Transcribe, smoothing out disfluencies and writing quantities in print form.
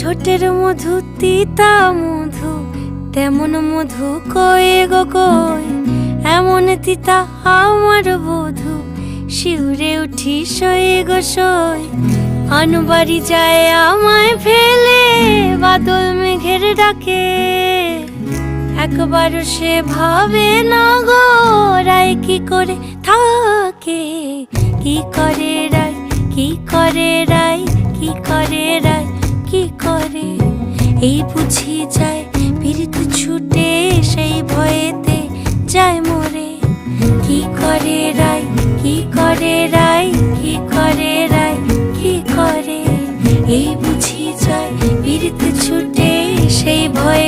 ঠোঁটের মধু তিতা মধু, তেমন মধু কয়ে গো কই, এমন তিতা আমার বধূ, শিউরে উঠি সয়ে গো সই। আনবাড়ি যায় আমায় ফেলে, বাদল মেঘের ডাকে, একবারও সে ভাবে না গো রায় কি করে থাকে। কি করে রায়, কি করে রায়, কি করে রায়, কি করে, এই বুঝি যায় পীড়িত ছুটে, সেই ভয়েতে যায় মরে। কি করে রায়, কি করে রায়, কি করে রায়, কি করে, এই বুঝি যায় পীড়িত ছুটে, সেই ভয়ে